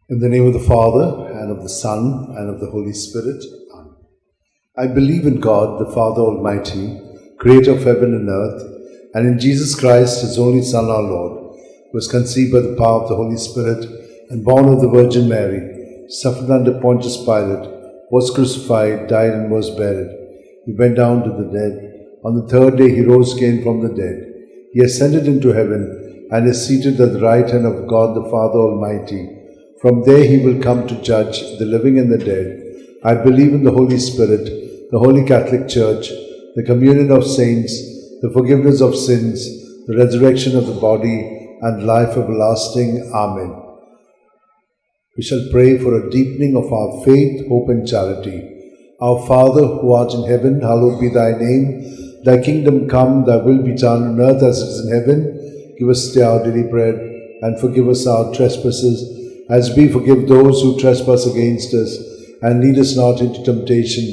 In the name of the Father, and of the Son, and of the Holy Spirit. Amen. I believe in God, the Father Almighty, creator of heaven and earth, and in Jesus Christ, his only Son, our Lord, who was conceived by the power of the Holy Spirit, and born of the Virgin Mary, suffered under Pontius Pilate, was crucified, died, and was buried. He went down to the dead. On the third day he rose again from the dead. He ascended into heaven, and is seated at the right hand of God the Father Almighty. From there he will come to judge the living and the dead. I believe in the Holy Spirit, the Holy Catholic Church, the communion of saints, the forgiveness of sins, the resurrection of the body, and life everlasting. Amen. We shall pray for a deepening of our faith, hope, and charity. Our Father, who art in heaven, hallowed be thy name. Thy kingdom come, thy will be done on earth as it is in heaven. Give us today our daily bread, and forgive us our trespasses, as we forgive those who trespass against us. And lead us not into temptation,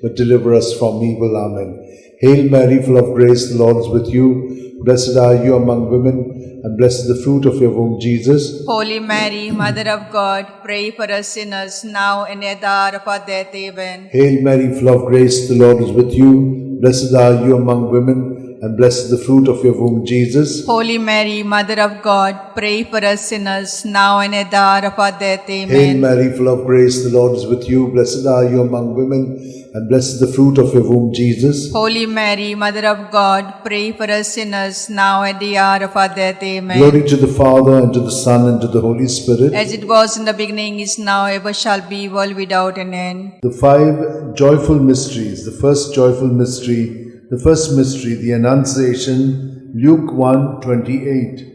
but deliver us from evil. Amen. Hail Mary, full of grace, the Lord is with you. Blessed are you among women, and blessed is the fruit of your womb, Jesus. Holy Mary, Mother of God, pray for us sinners, now and at the hour of our death. Amen. Hail Mary, full of grace, the Lord is with you. Blessed are you among women, and blessed is the fruit of your womb, Jesus. Holy Mary, Mother of God, pray for us sinners, now and at the hour of our death. Amen. Hail Mary, full of grace, the Lord is with you. Blessed are you among women, and blessed is the fruit of your womb, Jesus. Holy Mary, Mother of God, pray for us sinners, now at the hour of our death. Amen. Glory to the Father, and to the Son, and to the Holy Spirit. As it was in the beginning, is now, ever shall be, world without an end. The five joyful mysteries. The first joyful mystery, the Annunciation, Luke 1:28.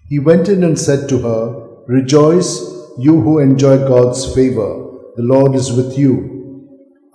He went in and said to her, "Rejoice, you who enjoy God's favor. The Lord is with you.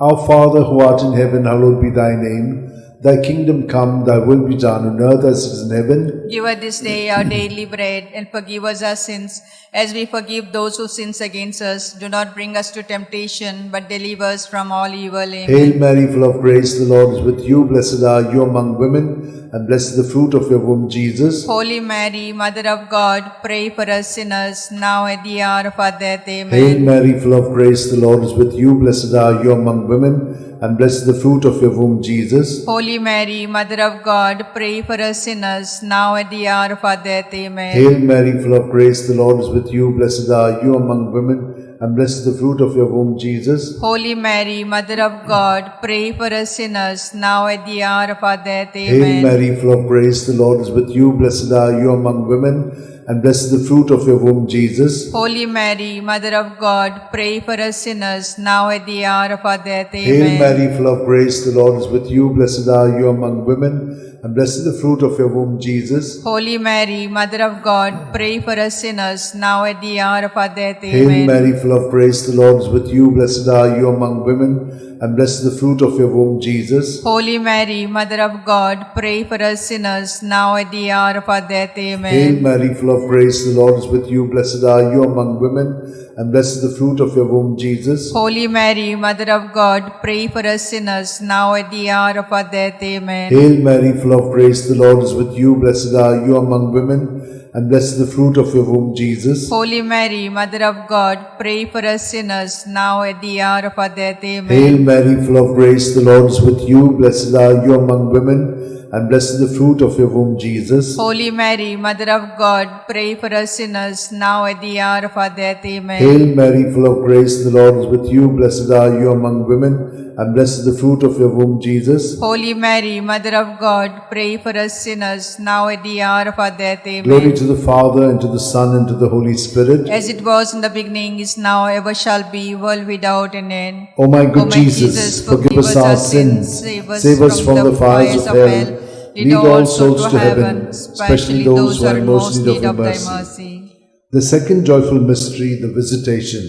Our Father, who art in heaven, hallowed be thy name. Thy kingdom come, thy will be done on earth as it is in heaven. Give us this day our daily bread, and forgive us our sins, as we forgive those who sin against us. Do not bring us to temptation, but deliver us from all evil. Amen. Hail Mary, full of grace, the Lord is with you. Blessed are you among women, and blessed is the fruit of your womb, Jesus. Holy Mary, Mother of God, pray for us sinners, now at the hour of our death. Amen. Hail Mary, full of grace, the Lord is with you. Blessed are you among women, and blessed is the fruit of your womb, Jesus. Holy Mary, Mother of God, pray for us sinners, now at the hour of our death. Amen. Hail Mary, full of grace, the Lord is with you. Blessed are you among women, and blessed is the fruit of your womb, Jesus. Holy Mary, Mother of God, pray for us sinners, now at the hour of our death. Hail Amen. Mary, full of grace, the Lord is with you. Blessed are you among women, and blessed is the fruit of your womb, Jesus. Holy Mary, Mother of God, pray for us sinners, now at the hour of our death. Amen. Hail Mary, full of grace, the Lord is with you. Blessed are you among women, and blessed is the fruit of your womb, Jesus. Holy Mary, Mother of God, pray for us sinners, now at the hour of our death. Hail Amen. Mary, full of grace, the Lord is with you. Blessed are you among women, and blessed is the fruit of your womb, Jesus. Holy Mary, Mother of God, pray for us sinners, now at the hour of our death. Amen. Hail Mary, full of grace, the Lord is with you. Blessed are you among women, and blessed is the fruit of your womb, Jesus. Holy Mary, Mother of God, pray for us sinners, now at the hour of our death. Amen. Hail Mary, full of grace, the Lord is with you. Blessed are you among women, and blessed is the fruit of your womb, Jesus. Holy Mary, Mother of God, pray for us sinners, now at the hour of our death. Amen. Hail Mary, full of grace, the Lord is with you. Blessed are you among women, and blessed is the fruit of your womb, Jesus. Holy Mary, Mother of God, pray for us sinners, now at the hour of our death. Amen. Hail Mary, full of grace, the Lord is with you. Blessed are you among women, and blessed is the fruit of your womb, Jesus. Holy Mary, Mother of God, pray for us sinners, now at the hour of our death. Amen. Glory to the Father, and to the Son, and to the Holy Spirit. As it was in the beginning, is now, ever shall be, world without an end. O my good O my Jesus, forgive us our sins, save us from the fires of hell, lead all souls to heaven, especially those who are in most need of thy mercy. The second joyful mystery, the Visitation,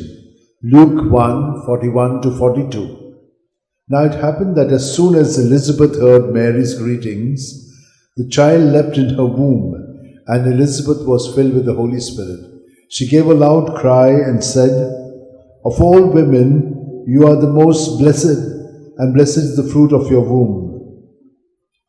Luke 1:41-42. Now it happened that as soon as Elizabeth heard Mary's greetings, the child leapt in her womb, and Elizabeth was filled with the Holy Spirit. She gave a loud cry and said, "Of all women, you are the most blessed, and blessed is the fruit of your womb."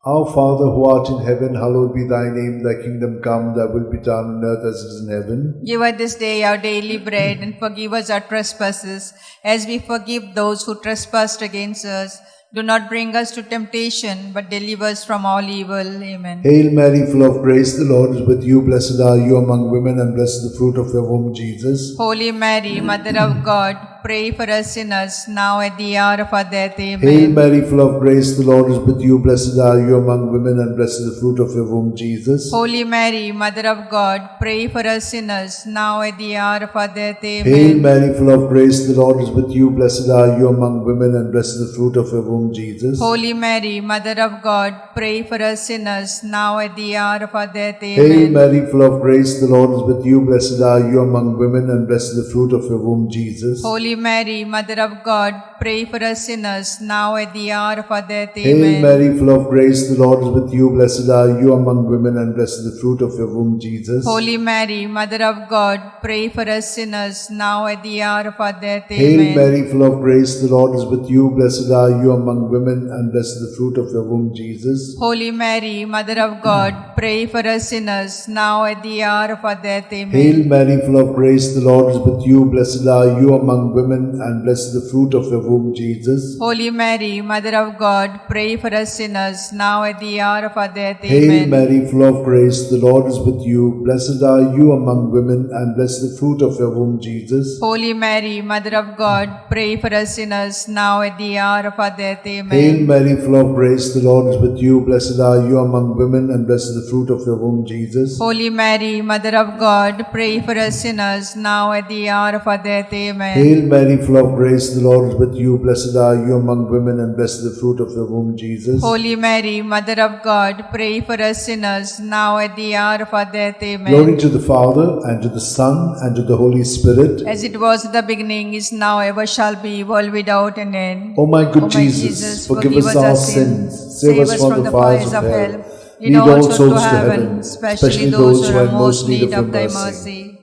Our Father who art in heaven, hallowed be thy name. Thy kingdom come, thy will be done on earth as it is in heaven. Give us this day our daily bread, and forgive us our trespasses, as we forgive those who trespass against us. Do not bring us to temptation, but deliver us from all evil. Amen. Hail Mary, full of grace, the Lord is with you. Blessed are you among women, and blessed is the fruit of your womb, Jesus. Holy Mary, Mother of God, pray for us sinners, now at the hour of our death. Amen. Hail Mary, full of grace, the Lord is with you. Blessed are you among women, and blessed is the fruit of your womb, Jesus. Holy Mary, Mother of God, pray for us sinners, now at the hour of our death. Amen. Hail Mary, full of grace, the Lord is with you. Blessed are you among women, and blessed is the fruit of your womb, Jesus. Holy Mary, Mother of God, pray for us sinners, now at the hour of our death. Amen. Hail Mary, full of grace, the Lord is with you. Blessed are you among women, and blessed is the fruit of your womb, Jesus. Holy Mary, Mother of God, pray for us sinners, now at the hour of our death. Hail Amen. Mary, full of grace, the Lord is with you. Blessed are you among women, and blessed is the fruit of your womb, Jesus. Holy Mary, Mother of God, pray for us sinners, now at the hour of our death. Hail Amen. Mary, full of grace, the Lord is with you. Blessed are you among women, and blessed is the fruit of your womb, Jesus. Holy Mary, Mother of God, pray for us sinners, now at the hour of our death. Amen. Hail Mary, full of grace, the Lord is with you. Blessed are you among women, and blessed is the fruit of your womb, Jesus. Holy Mary, Mother of God, pray for us sinners, now at the hour of our death. Hail Amen. Mary, full of grace, the Lord is with you. Blessed are you among women, and blessed is the fruit of your womb, Jesus. Holy Mary, Mother of God, pray for us sinners, now at the hour of our death. Hail Amen. Mary, full of grace, the Lord is with you. Blessed are you among women, and blessed is the fruit of your womb, Jesus. Holy Mary, Mother of God, pray for us sinners, now at the hour of our death. Amen. Hail Mary, full of grace, the Lord is with you. Blessed are you among women, and blessed is the fruit of your womb, Jesus. Holy Mary, Mother of God, pray for us sinners, now at the hour of our death. Amen. Glory to the Father, and to the Son, and to the Holy Spirit. As it was in the beginning, is now, ever shall be, world without an end. O my good O my Jesus, forgive us our sins, save us from the fires of hell. Lead all souls to heaven, especially those who are in most need of thy mercy.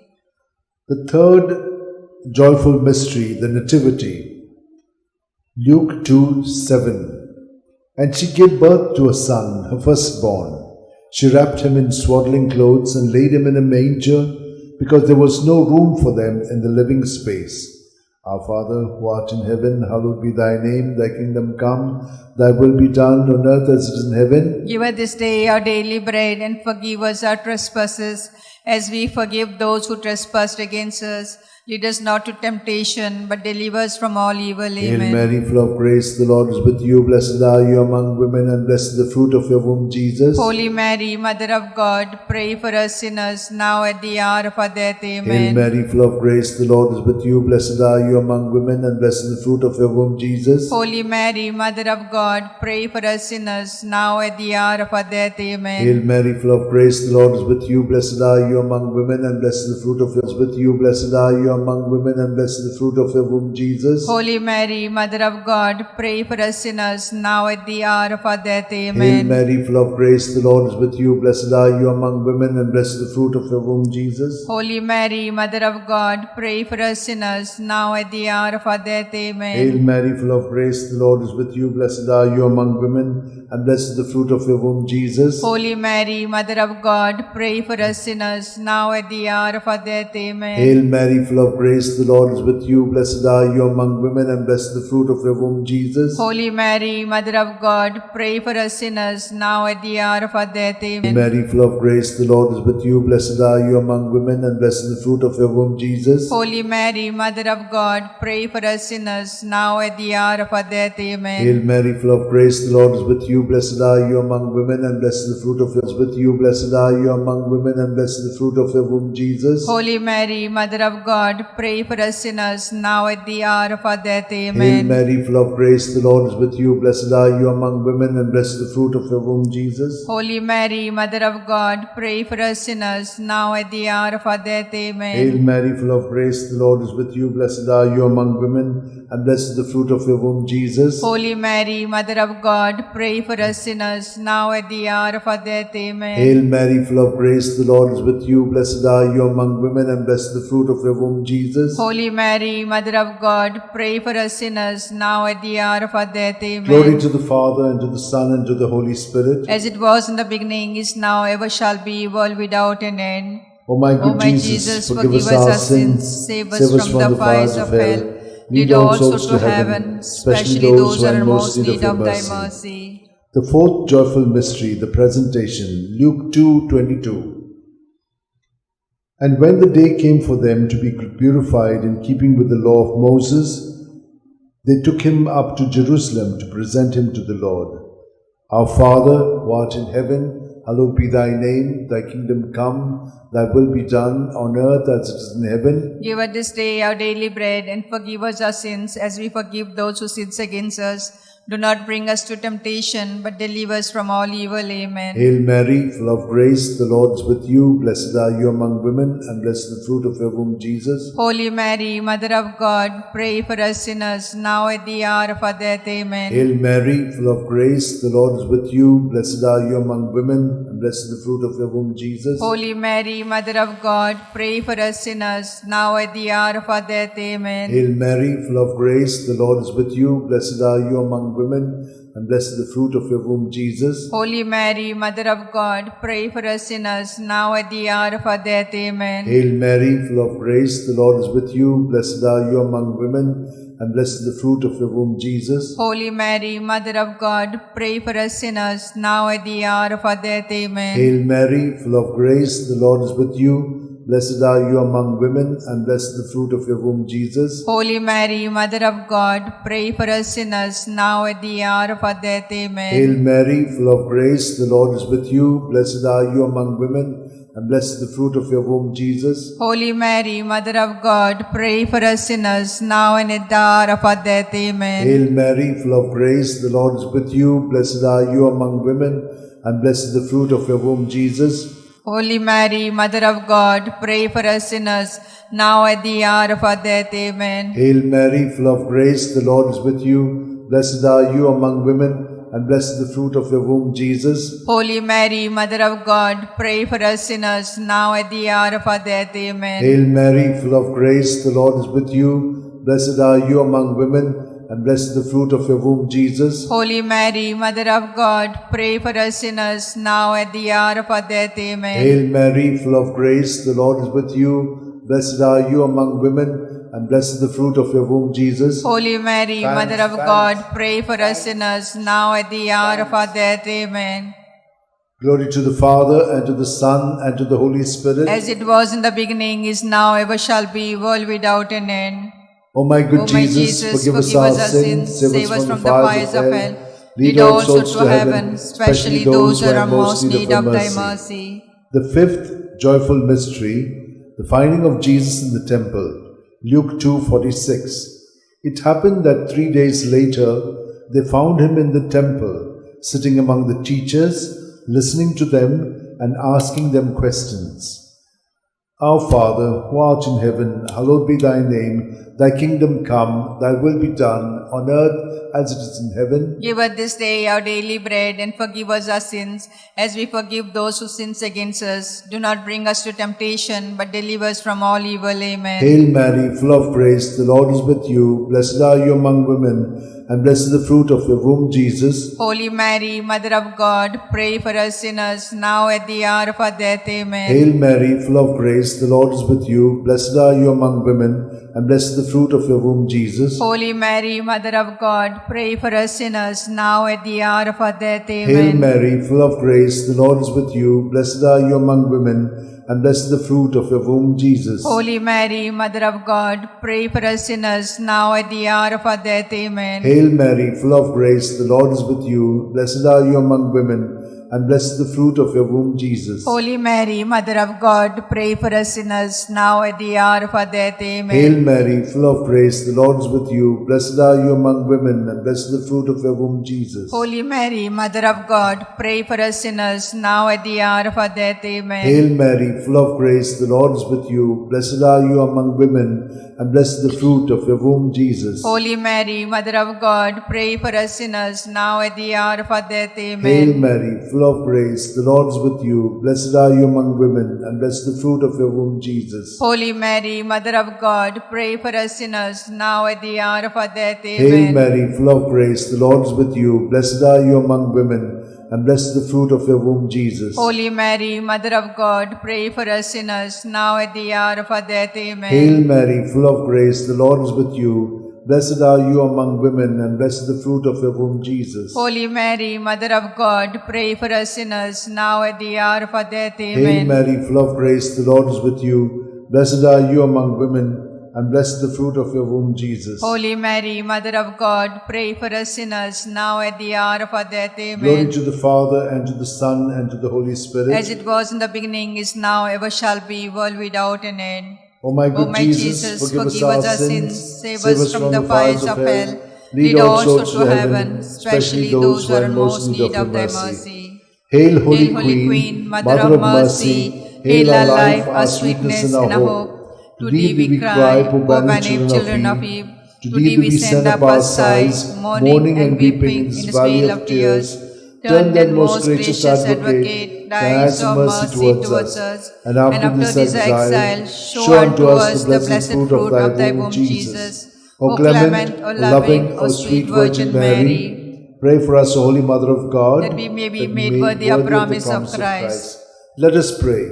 The third joyful mystery, the Nativity. Luke 2:7. And she gave birth to a son, her firstborn. She wrapped him in swaddling clothes and laid him in a manger, because there was no room for them in the living space. Our Father, who art in heaven, hallowed be thy name. Thy kingdom come, thy will be done on earth as it is in heaven. Give us this day our daily bread, and forgive us our trespasses, as we forgive those who trespass against us. Lead us not to temptation, but deliver us from all evil. Hail Amen. Mary, full of grace, the Lord is with you. Blessed are you among women, and blessed is the fruit of your womb, Jesus. Holy Mary, Mother of God, pray for us sinners, now at the hour of our death. Hail Amen. Mary, full of grace, the Lord is with you. Blessed are you among women, and blessed is the fruit of your womb, Jesus. Holy Mary, Mother of God, pray for us sinners, now at the hour of our death. Amen. Hail Mary, full of grace, the Lord is with you. Blessed are you among women, and blessed is the fruit of your womb, with you. Blessed are you among women, and blessed is the fruit of your womb, Jesus. Holy Mary, Mother of God, pray for us sinners, now at the hour of our death. Hail Amen. Mary, full of grace, the Lord is with you. Blessed are you among women, and blessed is the fruit of your womb, Jesus. Holy Mary, Mother of God, pray for us sinners, now at the hour of our death. Amen. Hail Mary, full of grace, the Lord is with you. Blessed are you among women, and blessed is the fruit of your womb, Jesus. Holy Mary, Mother of God, pray for us sinners, now at the hour of our death. Amen. Hail Mary, full of grace, the Lord is with you. Blessed are you among women, and blessed is the fruit of your womb, Jesus. Holy Mary, Mother of God, pray for us sinners, now at the hour of our death. Hail Amen. Mary, full of grace, the Lord is with you. Blessed are you among women, and blessed is the fruit of your womb, Jesus. Holy Mary, Mother of God, pray for us sinners, now at the hour of our death. Amen. Hail Mary, full of grace, the Lord is with you. Blessed are you among women, and blessed is the fruit of your womb. With you, blessed are you among women, and blessed is the fruit of your womb, Jesus. Holy Mary, Mother of God, pray for us sinners, now at the hour of our death. Hail Amen. Mary, full of grace, the Lord is with you. Blessed are you among women, and blessed is the fruit of your womb, Jesus. Holy Mary, Mother of God, pray for us sinners, now at the hour of our death. Amen. Hail Mary, full of grace, the Lord is with you. Blessed are you among women, and blessed is the fruit of your womb, Jesus. Holy Mary, Mother of God, pray for us sinners, now at the hour of our death. Amen. Hail Mary, full of grace, the Lord is with you. Blessed are you among women, and blessed the fruit of your womb, Jesus. Holy Mary, Mother of God, pray for us sinners, now at the hour of our death. Amen. Glory to the Father, and to the Son, and to the Holy Spirit. As it was in the beginning, is now, ever shall be, world without an end. O my good Jesus, forgive us our sins, save us from the fires of hell. Lead all souls to heaven, especially those who are in most need of thy mercy. The fourth joyful mystery, the presentation, Luke 2:22. And when the day came for them to be purified in keeping with the law of Moses, they took him up to Jerusalem to present him to the Lord. Our Father, who art in heaven, hallowed be thy name, thy kingdom come, thy will be done on earth as it is in heaven. Give us this day our daily bread, and forgive us our sins as we forgive those who sin against us. Do not bring us to temptation, but deliver us from all evil. Amen. Hail Mary, full of grace, the Lord is with you. Blessed are you among women, and blessed the fruit of your womb, Jesus. Holy Mary, Mother of God, pray for us sinners, now at the hour of our death. Amen. Hail Mary, full of grace, the Lord is with you. Blessed are you among women, and blessed the fruit of your womb, Jesus. Holy Mary, Mother of God, pray for us sinners, now at the hour of our death. Amen. Hail Mary, full of grace, the Lord is with you. Blessed are you among women, and blessed the fruit of your womb, Jesus. Holy Mary, Mother of God, pray for us sinners, now at the hour of our death. Amen. Hail Mary, full of grace, the Lord is with you. Blessed are you among women, and blessed the fruit of your womb, Jesus. Holy Mary, Mother of God, pray for us sinners, now at the hour of our death. Amen. Hail Mary, full of grace, the Lord is with you. Blessed are you among women, and blessed the fruit of your womb, Jesus. Holy Mary, Mother of God, pray for us sinners, now at the hour of our death. Amen. Hail Mary, full of grace, the Lord is with you. Blessed are you among women, and blessed the fruit of your womb, Jesus. Holy Mary, Mother of God, pray for us sinners, now and at the hour of our death. Amen. Hail Mary, full of grace, the Lord is with you. Blessed are you among women, and blessed the fruit of your womb, Jesus. Holy Mary, Mother of God, pray for us sinners, now at the hour of our death. Amen. Hail Mary, full of grace, the Lord is with you. Blessed are you among women, and blessed the fruit of your womb, Jesus. Holy Mary, Mother of God, pray for us sinners, now at the hour of our death. Amen. Hail Mary, full of grace, the Lord is with you. Blessed are you among women, and blessed the fruit of your womb, Jesus. Holy Mary, Mother of God, pray for us sinners, now at the hour of our death. Amen. Hail Mary, full of grace, the Lord is with you. Blessed are you among women, and blessed the fruit of your womb, Jesus. Holy Mary, Mother of God, pray for us sinners, now at the hour of our death. Amen. Glory to the Father, and to the Son, and to the Holy Spirit. As it was in the beginning, is now, ever shall be, world without an end. O my good Jesus, forgive us our sins, save us from the fires of hell. Lead all souls to heaven, especially those who are in most need of thy mercy. The fifth joyful mystery, the finding of Jesus in the temple, Luke 2:46. It happened that 3 days later, they found him in the temple, sitting among the teachers, listening to them and asking them questions. Our Father, who art in heaven, hallowed be thy name. Thy kingdom come, thy will be done, on earth as it is in heaven. Give us this day our daily bread, and forgive us our sins, as we forgive those who sin against us. Do not bring us to temptation, but deliver us from all evil. Amen. Hail Mary, full of grace, the Lord is with you. Blessed are you among women, and blessed is the fruit of your womb, Jesus. Holy Mary, Mother of God, pray for us sinners, now at the hour of our death. Amen. Hail Mary, full of grace, the Lord is with you. Blessed are you among women, and blessed is the fruit of your womb, Jesus. Holy Mary, Mother of God, pray for us sinners, now at the hour of our death. Amen. Hail Mary, full of grace, the Lord is with you. Blessed are you among women, and blessed is the fruit of your womb, Jesus. Holy Mary, Mother of God, pray for us sinners, now at the hour of our death. Amen. Hail Mary, full of grace, the Lord is with you. Blessed are you among women, and blessed the fruit of your womb, Jesus. Holy Mary, Mother of God, pray for us sinners, now at the hour of our death. Amen. Hail Mary, full of grace, the Lord is with you. Blessed are you among women, and blessed the fruit of your womb, Jesus. Holy Mary, Mother of God, pray for us sinners, now at the hour of our death. Amen. Hail Mary, full of grace, the Lord is with you. Blessed are you among women, and blessed the fruit of your womb, Jesus. Holy Mary, Mother of God, pray for us sinners, now at the hour of our death. Amen. Hail Mary, full of grace, the Lord is with you. Blessed are you among women, and blessed the fruit of your womb, Jesus. Holy Mary, Mother of God, pray for us sinners, now at the hour of our death. Amen. Hail Mary, full of grace, the Lord is with you. Blessed are you among women, and blessed the fruit of your womb, Jesus. Holy Mary, Mother of God, pray for us sinners, now at the hour of our death. Amen. Hail Mary, full of grace, the Lord is with you. Blessed are you among women, and blessed the fruit of your womb, Jesus. Holy Mary, Mother of God, pray for us sinners, now at the hour of our death. Amen. Hail Mary, full of grace, the Lord is with you. Blessed are you among women, and blessed the fruit of your womb, Jesus. Holy Mary, Mother of God, pray for us sinners, now at the hour of our death. Amen. Glory to the Father, and to the Son, and to the Holy Spirit. As it was in the beginning, is now, ever shall be, world without an end. O my good Jesus, forgive us our sins, save us from the fires of hell. Lead all souls to heaven, especially those who are in most need of thy mercy. Hail, Holy Queen, Mother of mercy, hail our life, our sweetness, and our hope. To thee we cry, poor banished children of Eve. To thee we send up our sighs, mourning and weeping in this vale of tears. Turn then, most gracious Advocate, thy eyes of mercy towards us, and after this exile, show unto us the blessed fruit of thy womb, Jesus. O clement, O loving, O sweet Virgin Mary, pray for us, O Holy Mother of God, that we may be made worthy of promise of Christ. Let us pray.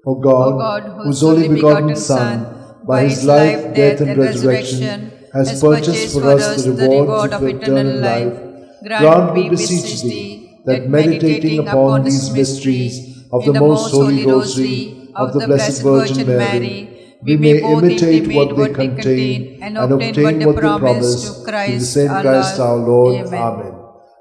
O God, whose only begotten Son, by his life, death, and resurrection, has purchased for us the rewards of eternal life, grant, we beseech thee, that meditating upon these mysteries of the most Holy Rosary of the Blessed Virgin Mary, we may imitate what they contain and obtain what they promise through the same Christ our Lord. Amen.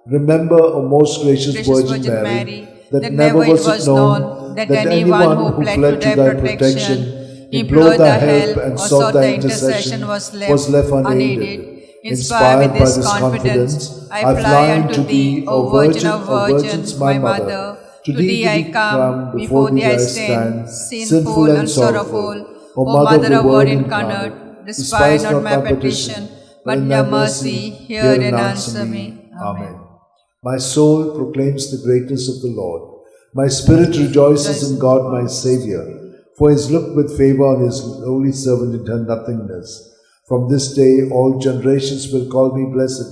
Remember, O most gracious Virgin Mary, that never was it known that anyone who fled to thy protection, implored thy help, and sought thy intercession was left unaided. Inspired by this confidence, I fly unto thee, O Virgin of Virgins, my Mother. To thee I come, before thee I stand, sinful and sorrowful. O Mother of Word incarnate, despise not my petition, but in thy mercy hear and answer me. Amen. My soul proclaims the greatness of the Lord. My spirit rejoices in God my Xavier, for he has looked with favor on his holy servant in her nothingness. From this day all generations will call me blessed,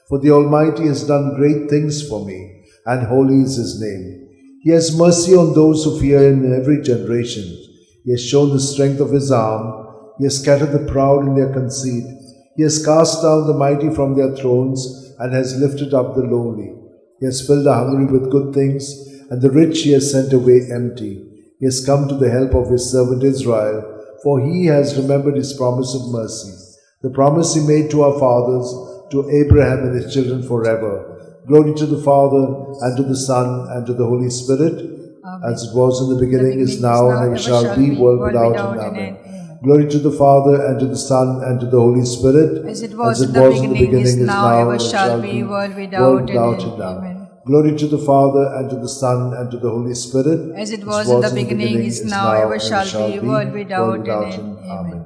for the Almighty has done great things for me, and holy is his name. He has mercy on those who fear him in every generation. He has shown the strength of his arm. He has scattered the proud in their conceit. He has cast down the mighty from their thrones, and has lifted up the lowly. He has filled the hungry with good things, and the rich he has sent away empty. He has come to the help of his servant Israel, for he has remembered his promise of mercy, the promise he made to our fathers, to Abraham and his children forever. Glory to the Father, and to the Son, and to the Holy Spirit, as it was in the beginning, is now, and ever shall be, world without end. Amen. Glory to the Father, and to the Son, and to the Holy Spirit, as it was in the beginning, is now, ever shall be, world without end. Amen. Glory to the Father, and to the Son, and to the Holy Spirit, as it was in the beginning, is now, ever shall be, world without end. Amen.